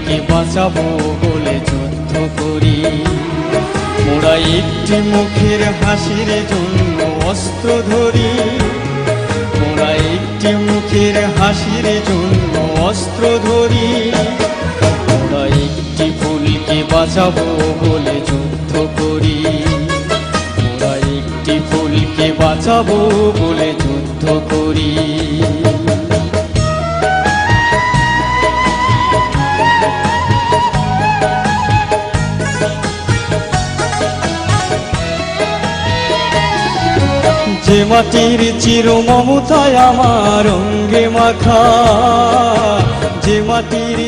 ফুলকে বাঁচাবো বলে যুদ্ধ করি। মোরা একটি মুখের হাসির জন্য অস্ত্র ধরি। মোরা একটি মুখের হাসির জন্য অস্ত্র ধরি। মোরা একটি ফুলকে বাঁচাবো বলে যুদ্ধ করি। মোরা একটি ফুলকে বাঁচাবো বলে যুদ্ধ করি। যে মাটির চির মমতায় আমার অঙ্গে মাখা, যে মাটির